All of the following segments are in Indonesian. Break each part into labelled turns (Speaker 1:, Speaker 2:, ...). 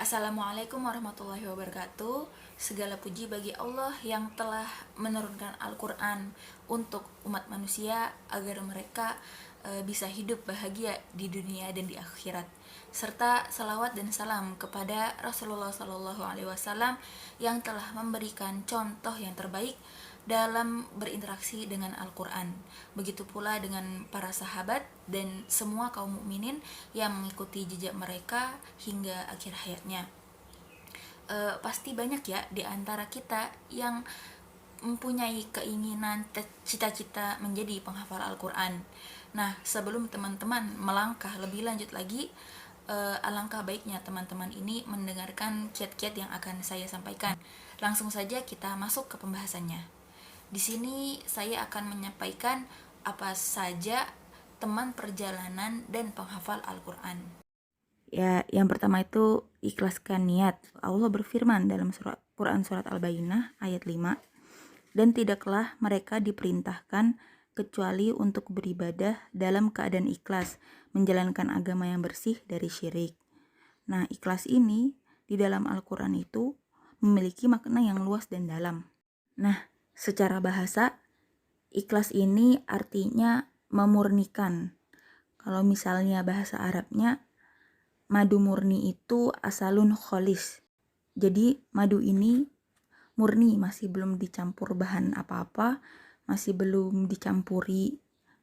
Speaker 1: Assalamualaikum warahmatullahi wabarakatuh. Segala puji bagi Allah yang telah menurunkan Al-Quran untuk umat manusia agar mereka bisa hidup bahagia di dunia dan di akhirat. Serta salawat dan salam kepada Rasulullah SAW yang telah memberikan contoh yang terbaik dalam berinteraksi dengan Al-Quran. Begitu pula dengan para sahabat dan semua kaum mukminin yang mengikuti jejak mereka hingga akhir hayatnya. Pasti banyak ya di antara kita yang mempunyai keinginan cita-cita menjadi penghafal Al-Quran. Nah, sebelum teman-teman melangkah lebih lanjut lagi, alangkah baiknya teman-teman ini mendengarkan kiat-kiat yang akan saya sampaikan. Langsung saja kita masuk ke pembahasannya. Di sini saya akan menyampaikan apa saja teman perjalanan dan penghafal Al-Quran. Ya, yang pertama itu ikhlaskan niat. Allah berfirman dalam Quran surat Al-Bayyinah ayat 5, dan tidaklah mereka diperintahkan kecuali untuk beribadah dalam keadaan ikhlas, menjalankan agama yang bersih dari syirik. Nah, ikhlas ini di dalam Al-Quran itu memiliki makna yang luas dan dalam. Nah, secara bahasa, ikhlas ini artinya memurnikan. Kalau misalnya bahasa Arabnya, madu murni itu asalun kholis. Jadi madu ini murni, masih belum dicampur bahan apa-apa, masih belum dicampuri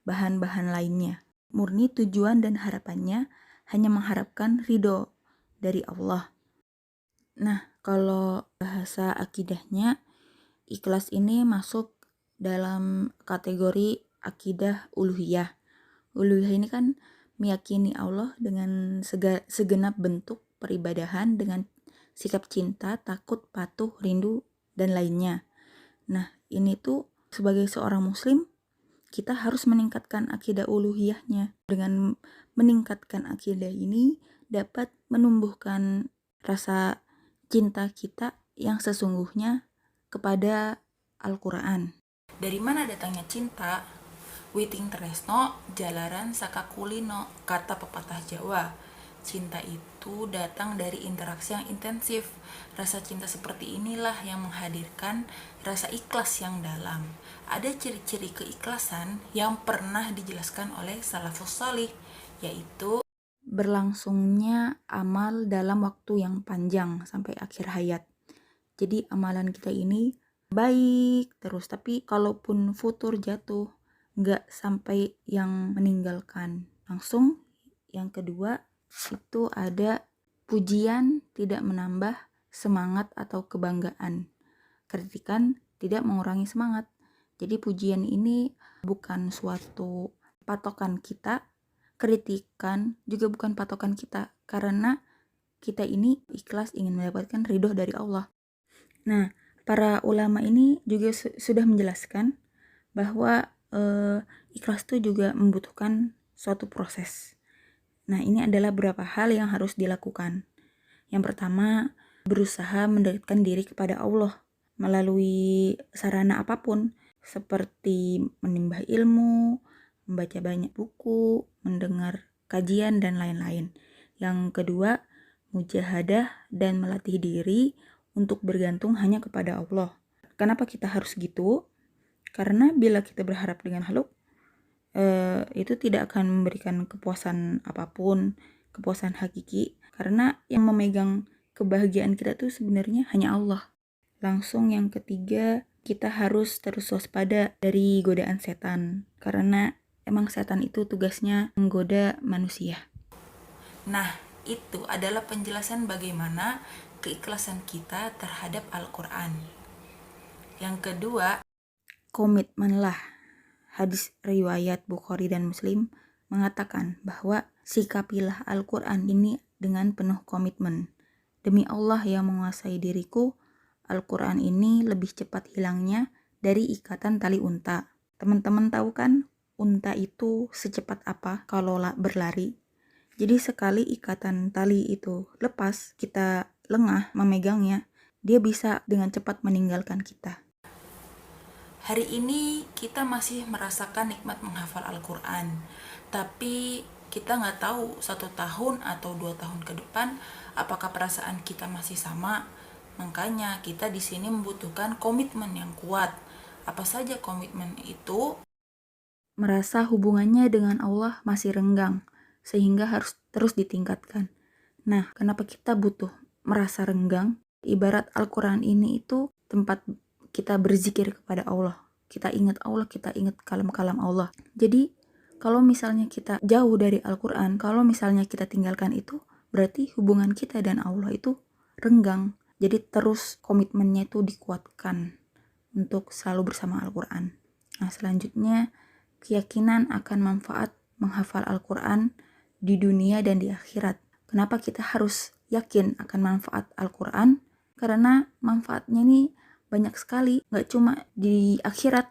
Speaker 1: bahan-bahan lainnya. Murni tujuan dan harapannya hanya mengharapkan ridho dari Allah. Nah, kalau bahasa akidahnya, ikhlas ini masuk dalam kategori akidah uluhiyah. Uluhiyah ini kan meyakini Allah dengan segenap bentuk peribadahan dengan sikap cinta, takut, patuh, rindu, dan lainnya. Nah, ini tuh sebagai seorang muslim, kita harus meningkatkan akidah uluhiyahnya. Dengan meningkatkan akidah ini dapat menumbuhkan rasa cinta kita yang sesungguhnya kepada Al-Quran. Dari mana datangnya cinta? Witing tresno jalaran saka kulino, kata pepatah Jawa. Cinta itu datang dari interaksi yang intensif. Rasa cinta seperti inilah yang menghadirkan rasa ikhlas yang dalam. Ada ciri-ciri keikhlasan yang pernah dijelaskan oleh salafus salih, yaitu berlangsungnya amal dalam waktu yang panjang sampai akhir hayat. Jadi amalan kita ini baik terus, tapi kalaupun futur jatuh, nggak sampai yang meninggalkan langsung. Yang kedua itu ada pujian tidak menambah semangat atau kebanggaan, kritikan tidak mengurangi semangat. Jadi pujian ini bukan suatu patokan kita, kritikan juga bukan patokan kita, karena kita ini ikhlas ingin mendapatkan ridho dari Allah. Nah, para ulama ini juga sudah menjelaskan bahwa ikhlas itu juga membutuhkan suatu proses. Nah, ini adalah beberapa hal yang harus dilakukan. Yang pertama, berusaha mendekatkan diri kepada Allah melalui sarana apapun, seperti menimba ilmu, membaca banyak buku, mendengar kajian, dan lain-lain. Yang kedua, mujahadah dan melatih diri untuk bergantung hanya kepada Allah. Kenapa kita harus gitu? Karena bila kita berharap dengan halus, itu tidak akan memberikan kepuasan apapun, kepuasan hakiki, karena yang memegang kebahagiaan kita tuh sebenarnya hanya Allah. Langsung yang ketiga, kita harus terus waspada dari godaan setan, karena emang setan itu tugasnya menggoda manusia. Nah, itu adalah penjelasan bagaimana keikhlasan kita terhadap Al-Quran. Yang kedua, komitmenlah. Hadis riwayat Bukhari dan Muslim mengatakan bahwa sikapilah Al-Quran ini dengan penuh komitmen. Demi Allah yang menguasai diriku, Al-Quran ini lebih cepat hilangnya dari ikatan tali unta. Teman-teman tahu kan, unta itu secepat apa kalau berlari? Jadi sekali ikatan tali itu lepas, kita lengah memegangnya, dia bisa dengan cepat meninggalkan kita. Hari ini kita masih merasakan nikmat menghafal Al-Quran, tapi kita nggak tahu 1 tahun atau 2 tahun ke depan apakah perasaan kita masih sama. Makanya kita di sini membutuhkan komitmen yang kuat. Apa saja komitmen itu? Merasa hubungannya dengan Allah masih renggang, sehingga harus terus ditingkatkan. Nah, kenapa kita butuh merasa renggang? Ibarat Al-Quran ini itu tempat kita berzikir kepada Allah. Kita ingat Allah, kita ingat kalam-kalam Allah. Jadi, kalau misalnya kita jauh dari Al-Quran, kalau misalnya kita tinggalkan itu, berarti hubungan kita dan Allah itu renggang. Jadi terus komitmennya itu dikuatkan untuk selalu bersama Al-Quran. Nah, selanjutnya keyakinan akan manfaat menghafal Al-Quran di dunia dan di akhirat. Kenapa kita harus yakin akan manfaat Al-Quran? Karena manfaatnya ini banyak sekali, gak cuma di akhirat.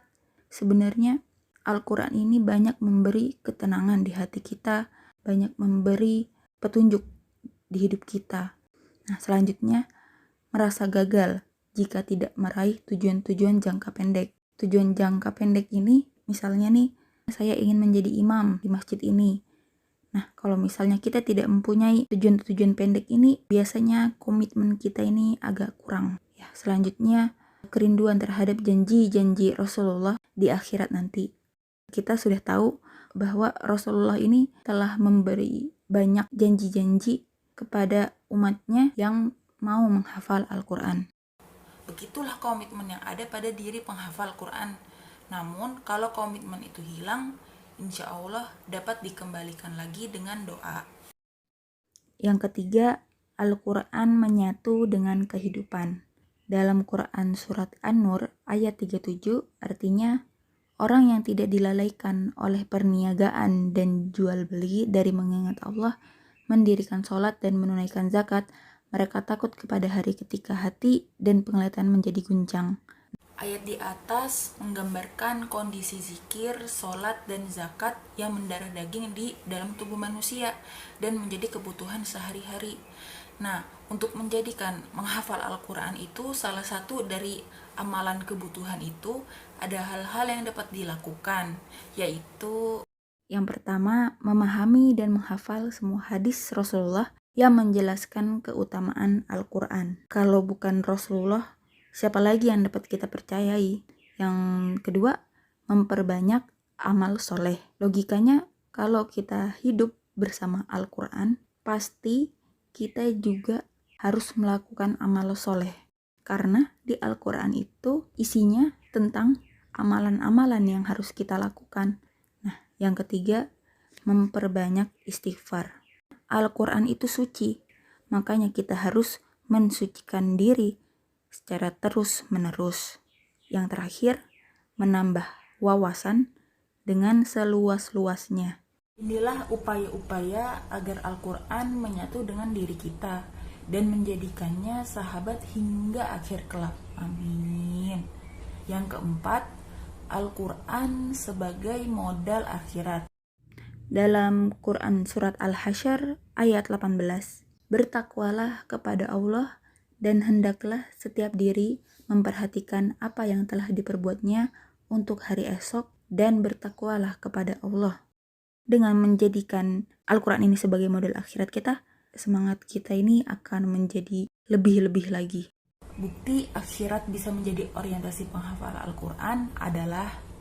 Speaker 1: Sebenarnya Al-Quran ini banyak memberi ketenangan di hati kita, banyak memberi petunjuk di hidup kita. Nah, selanjutnya merasa gagal jika tidak meraih tujuan-tujuan jangka pendek. Tujuan jangka pendek ini misalnya nih, saya ingin menjadi imam di masjid ini. Nah, kalau misalnya kita tidak mempunyai tujuan-tujuan pendek ini, biasanya komitmen kita ini agak kurang. Ya, selanjutnya kerinduan terhadap janji-janji Rasulullah di akhirat nanti. Kita sudah tahu bahwa Rasulullah ini telah memberi banyak janji-janji kepada umatnya yang mau menghafal Al-Quran. Begitulah komitmen yang ada pada diri penghafal Quran. Namun kalau komitmen itu hilang, insya Allah dapat dikembalikan lagi dengan doa. Yang ketiga, Al-Quran menyatu dengan kehidupan. Dalam Quran surat An-Nur ayat 37 artinya, orang yang tidak dilalaikan oleh perniagaan dan jual beli dari mengingat Allah, mendirikan sholat dan menunaikan zakat, mereka takut kepada hari ketika hati dan penglihatan menjadi guncang. Ayat di atas menggambarkan kondisi zikir, sholat, dan zakat yang mendarah daging di dalam tubuh manusia dan menjadi kebutuhan sehari-hari. Nah, untuk menjadikan menghafal Al-Quran itu salah satu dari amalan kebutuhan itu, ada hal-hal yang dapat dilakukan, yaitu yang pertama, memahami dan menghafal semua hadis Rasulullah yang menjelaskan keutamaan Al-Quran. Kalau bukan Rasulullah, siapa lagi yang dapat kita percayai? Yang kedua, memperbanyak amal soleh. Logikanya, kalau kita hidup bersama Al-Quran, pasti kita juga harus melakukan amal soleh. Karena di Al-Quran itu isinya tentang amalan-amalan yang harus kita lakukan. Nah, yang ketiga, memperbanyak istighfar. Al-Quran itu suci, makanya kita harus mensucikan diri secara terus-menerus. Yang terakhir, menambah wawasan dengan seluas-luasnya. Inilah upaya-upaya agar Al-Quran menyatu dengan diri kita dan menjadikannya sahabat hingga akhir kelak. Amin. Yang keempat, Al-Quran sebagai modal akhirat. Dalam Quran surat Al-Hasyr ayat 18, bertakwalah kepada Allah dan hendaklah setiap diri memperhatikan apa yang telah diperbuatnya untuk hari esok dan bertakwalah kepada Allah. Dengan menjadikan Al-Quran ini sebagai modal akhirat kita, semangat kita ini akan menjadi lebih-lebih lagi. Bukti akhirat bisa menjadi orientasi penghafal Al-Quran adalah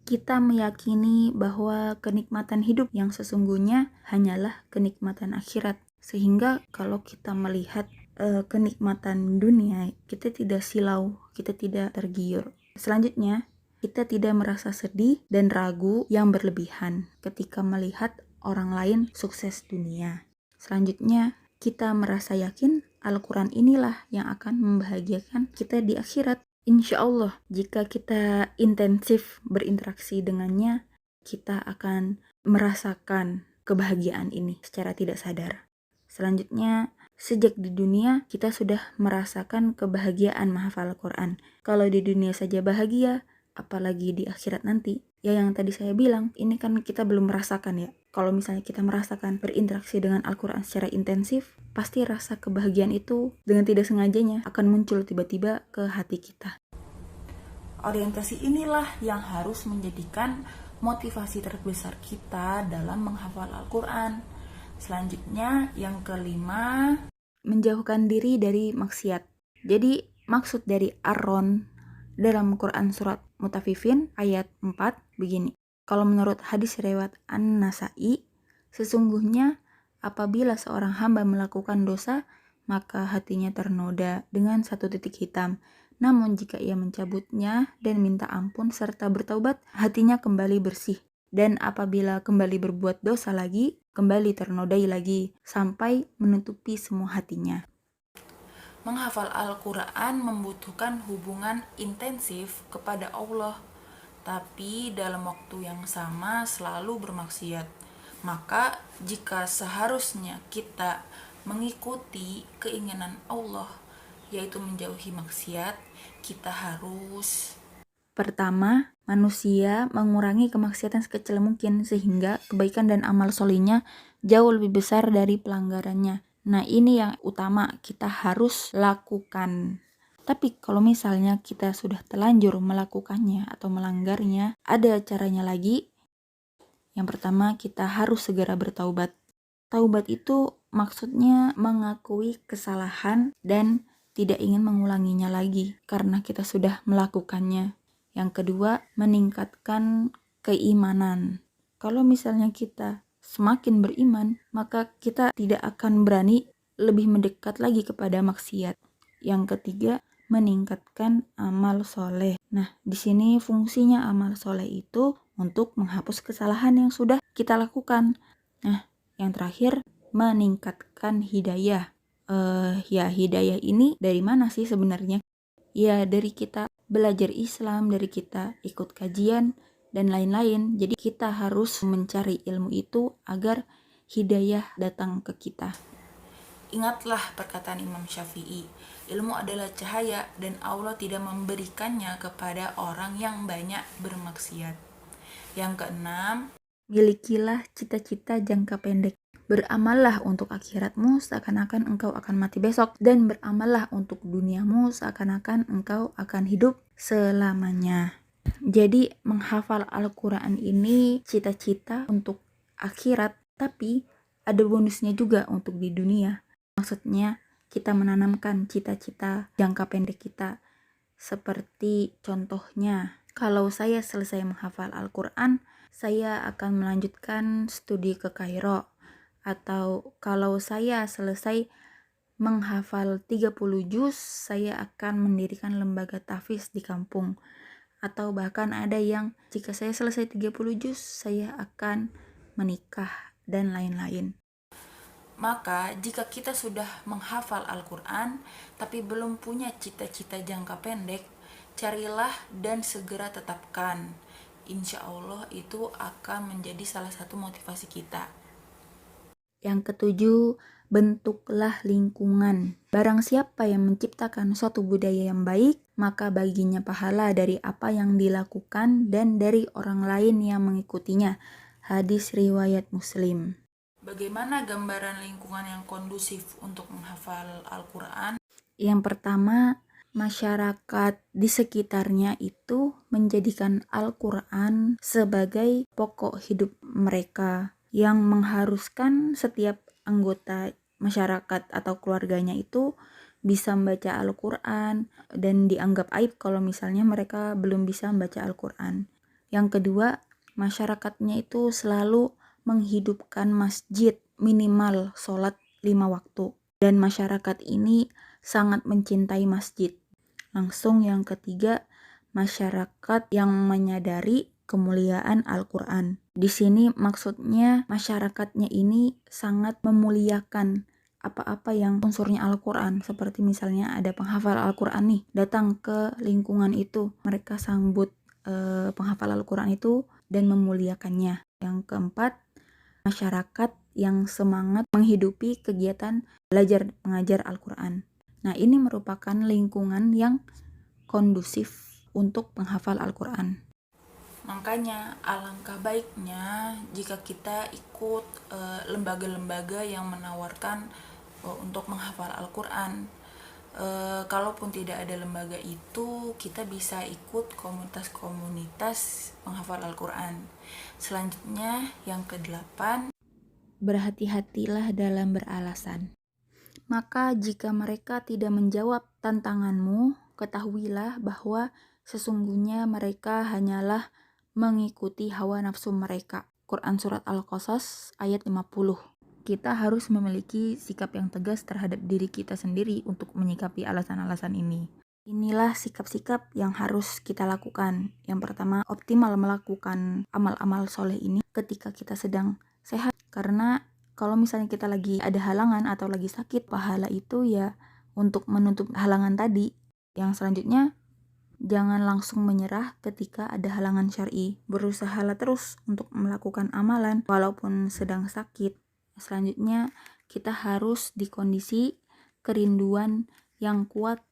Speaker 1: kita meyakini bahwa kenikmatan hidup yang sesungguhnya hanyalah kenikmatan akhirat. Sehingga kalau kita melihat kenikmatan dunia, kita tidak silau, kita tidak tergiur. Selanjutnya, kita tidak merasa sedih dan ragu yang berlebihan ketika melihat orang lain sukses dunia. Selanjutnya, kita merasa yakin Al-Quran inilah yang akan membahagiakan kita di akhirat. Insya Allah, jika kita intensif berinteraksi dengannya, kita akan merasakan kebahagiaan ini secara tidak sadar. Selanjutnya, sejak di dunia, kita sudah merasakan kebahagiaan menghafal Al-Quran. Kalau di dunia saja bahagia, apalagi di akhirat nanti. Ya, yang tadi saya bilang, ini kan kita belum merasakan ya. Kalau misalnya kita merasakan berinteraksi dengan Al-Quran secara intensif, pasti rasa kebahagiaan itu dengan tidak sengajanya akan muncul tiba-tiba ke hati kita. Orientasi inilah yang harus menjadikan motivasi terbesar kita dalam menghafal Al-Quran. Selanjutnya, yang kelima, menjauhkan diri dari maksiat. Jadi, maksud dari Ar-Ron dalam Quran surat Mutaffifin ayat 4 begini. Kalau menurut hadis riwayat An-Nasa'i, sesungguhnya apabila seorang hamba melakukan dosa, maka hatinya ternoda dengan satu titik hitam. Namun jika ia mencabutnya dan minta ampun serta bertaubat, hatinya kembali bersih. Dan apabila kembali berbuat dosa lagi, kembali ternodai lagi, sampai menutupi semua hatinya. Menghafal Al-Quran membutuhkan hubungan intensif kepada Allah, tapi dalam waktu yang sama selalu bermaksiat. Maka jika seharusnya kita mengikuti keinginan Allah, yaitu menjauhi maksiat, kita harus pertama, manusia mengurangi kemaksiatan sekecil mungkin sehingga kebaikan dan amal solihnya jauh lebih besar dari pelanggarannya. Nah, ini yang utama kita harus lakukan. Tapi kalau misalnya kita sudah terlanjur melakukannya atau melanggarnya, ada caranya lagi. Yang pertama, kita harus segera bertaubat. Taubat itu maksudnya mengakui kesalahan dan tidak ingin mengulanginya lagi karena kita sudah melakukannya. Yang kedua, meningkatkan keimanan. Kalau misalnya kita semakin beriman, maka kita tidak akan berani lebih mendekat lagi kepada maksiat. Yang ketiga, meningkatkan amal soleh. Nah, di sini fungsinya amal soleh itu untuk menghapus kesalahan yang sudah kita lakukan. Nah, yang terakhir, meningkatkan hidayah. Hidayah ini dari mana sih sebenarnya? Ya, dari kita belajar Islam, dari kita ikut kajian, dan lain-lain. Jadi kita harus mencari ilmu itu agar hidayah datang ke kita. Ingatlah perkataan Imam Syafi'i, ilmu adalah cahaya dan Allah tidak memberikannya kepada orang yang banyak bermaksiat. Yang keenam, milikilah cita-cita jangka pendek. Beramallah untuk akhiratmu seakan-akan engkau akan mati besok, dan beramallah untuk duniamu seakan-akan engkau akan hidup selamanya. Jadi menghafal Al-Quran ini cita-cita untuk akhirat, tapi ada bonusnya juga untuk di dunia. Maksudnya kita menanamkan cita-cita jangka pendek kita. Seperti contohnya, kalau saya selesai menghafal Al-Quran, saya akan melanjutkan studi ke Kairo. Atau kalau saya selesai menghafal 30 juz, saya akan mendirikan lembaga tahfiz di kampung. Atau bahkan ada yang jika saya selesai 30 juz, saya akan menikah dan lain-lain. Maka jika kita sudah menghafal Al-Quran tapi belum punya cita-cita jangka pendek, carilah dan segera tetapkan. Insya Allah itu akan menjadi salah satu motivasi kita. Yang ketujuh, bentuklah lingkungan. Barang siapa yang menciptakan suatu budaya yang baik, maka baginya pahala dari apa yang dilakukan dan dari orang lain yang mengikutinya. Hadis riwayat Muslim. Bagaimana gambaran lingkungan yang kondusif untuk menghafal Al-Quran? Yang pertama, masyarakat di sekitarnya itu menjadikan Al-Quran sebagai pokok hidup mereka, yang mengharuskan setiap anggota masyarakat atau keluarganya itu bisa membaca Al-Quran dan dianggap aib kalau misalnya mereka belum bisa membaca Al-Quran. Yang kedua, masyarakatnya itu selalu menghidupkan masjid, minimal sholat 5 waktu. Dan masyarakat ini sangat mencintai masjid. Langsung yang ketiga, masyarakat yang menyadari kemuliaan Al-Quran. Di sini maksudnya masyarakatnya ini sangat memuliakan apa-apa yang unsurnya Al-Quran. Seperti misalnya ada penghafal Al-Quran nih, datang ke lingkungan itu. Mereka sambut penghafal Al-Quran itu dan memuliakannya. Yang keempat, masyarakat yang semangat menghidupi kegiatan belajar mengajar Al-Quran. Nah, ini merupakan lingkungan yang kondusif untuk penghafal Al-Quran. Makanya alangkah baiknya jika kita ikut lembaga-lembaga yang menawarkan untuk menghafal Al-Quran. Kalaupun tidak ada lembaga itu, kita bisa ikut komunitas-komunitas penghafal Al-Quran. Selanjutnya yang ke-8, berhati-hatilah dalam beralasan. Maka jika mereka tidak menjawab tantanganmu, ketahuilah bahwa sesungguhnya mereka hanyalah mengikuti hawa nafsu mereka. Quran Surat Al-Qasas ayat 50. Kita harus memiliki sikap yang tegas terhadap diri kita sendiri untuk menyikapi alasan-alasan ini. Inilah sikap-sikap yang harus kita lakukan. Yang pertama, optimal melakukan amal-amal soleh ini ketika kita sedang sehat. Karena kalau misalnya kita lagi ada halangan atau lagi sakit, pahala itu ya untuk menutup halangan tadi. Yang selanjutnya, jangan langsung menyerah ketika ada halangan syar'i. Berusahalah terus untuk melakukan amalan walaupun sedang sakit. Selanjutnya, kita harus di kondisi kerinduan yang kuat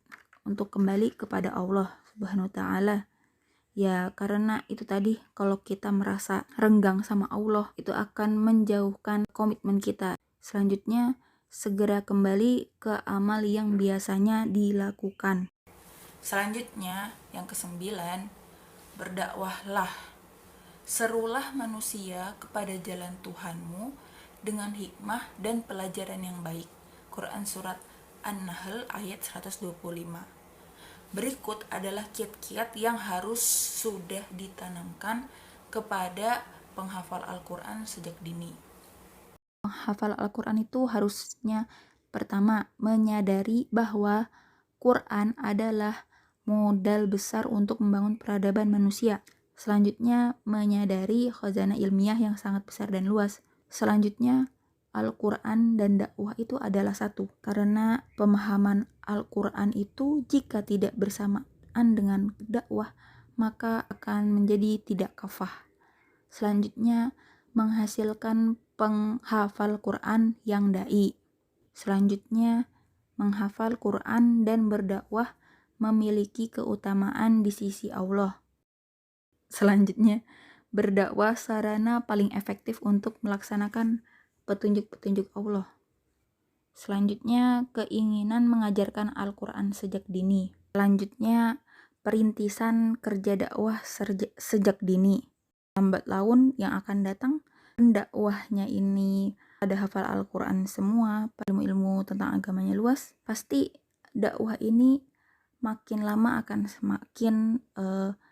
Speaker 1: untuk kembali kepada Allah Subhanahu wa ta'ala. Ya, karena itu tadi, kalau kita merasa renggang sama Allah, itu akan menjauhkan komitmen kita. Selanjutnya, segera kembali ke amal yang biasanya dilakukan. Selanjutnya, yang ke-9, berdakwahlah. Serulah manusia kepada jalan Tuhanmu dengan hikmah dan pelajaran yang baik. Quran Surat An-Nahl ayat 125. Berikut adalah kiat-kiat yang harus sudah ditanamkan kepada penghafal Al-Quran sejak dini. Penghafal Al-Quran itu harusnya pertama menyadari bahwa Quran adalah modal besar untuk membangun peradaban manusia. Selanjutnya menyadari khazanah ilmiah yang sangat besar dan luas. Selanjutnya Al-Quran dan dakwah itu adalah satu, karena pemahaman Al-Quran itu jika tidak bersamaan dengan dakwah, maka akan menjadi tidak kafah. Selanjutnya, menghasilkan penghafal Quran yang dai. Selanjutnya, menghafal Quran dan berdakwah memiliki keutamaan di sisi Allah. Selanjutnya, berdakwah sarana paling efektif untuk melaksanakan petunjuk-petunjuk Allah. Selanjutnya, keinginan mengajarkan Al-Quran sejak dini. Selanjutnya, perintisan kerja dakwah sejak dini. Lambat laun yang akan datang, dakwahnya ini ada hafal Al-Quran semua, ilmu-ilmu tentang agamanya luas, pasti dakwah ini makin lama akan semakin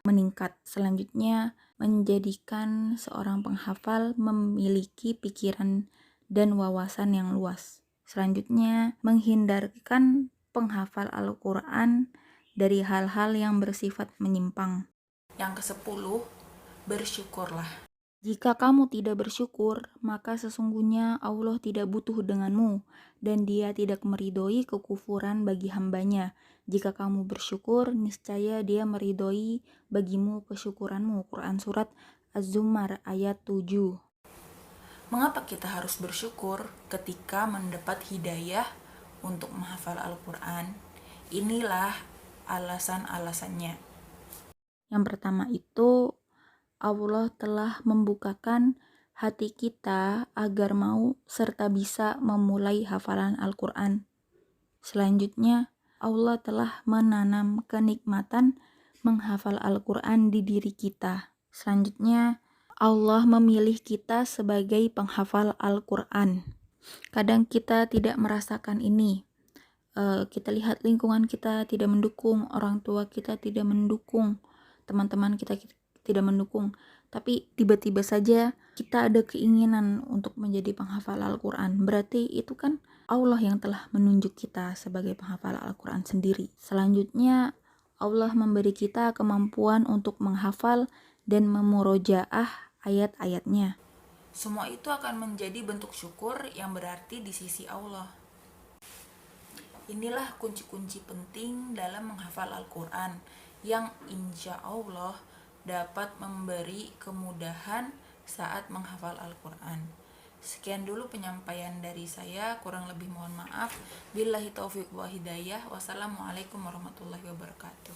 Speaker 1: meningkat. Selanjutnya, menjadikan seorang penghafal memiliki pikiran dan wawasan yang luas. Selanjutnya, menghindarkan penghafal Al-Quran dari hal-hal yang bersifat menyimpang. Yang ke-10, bersyukurlah. Jika kamu tidak bersyukur, maka sesungguhnya Allah tidak butuh denganmu, dan Dia tidak meridhoi kekufuran bagi hambanya. Jika kamu bersyukur, niscaya Dia meridhoi bagimu kesyukuranmu. Quran Surat Az-Zumar ayat 7. Mengapa kita harus bersyukur ketika mendapat hidayah untuk menghafal Al-Quran? Inilah alasan-alasannya. Yang pertama itu, Allah telah membukakan hati kita agar mau serta bisa memulai hafalan Al-Quran. Selanjutnya, Allah telah menanam kenikmatan menghafal Al-Quran di diri kita. Selanjutnya, Allah memilih kita sebagai penghafal Al-Quran. Kadang kita tidak merasakan ini. Kita lihat lingkungan kita tidak mendukung, orang tua kita tidak mendukung, teman-teman kita tidak mendukung, tapi tiba-tiba saja kita ada keinginan untuk menjadi penghafal Al-Quran. Berarti itu kan Allah yang telah menunjuk kita sebagai penghafal Al-Quran sendiri. Selanjutnya, Allah memberi kita kemampuan untuk menghafal dan memurojaah ayat-ayatnya. Semua itu akan menjadi bentuk syukur yang berarti di sisi Allah. Inilah kunci-kunci penting dalam menghafal Al-Quran yang insya Allah dapat memberi kemudahan saat menghafal Al-Quran. Sekian dulu penyampaian dari saya, kurang lebih mohon maaf. Billahi taufiq wa hidayah. Wassalamualaikum warahmatullahi wabarakatuh.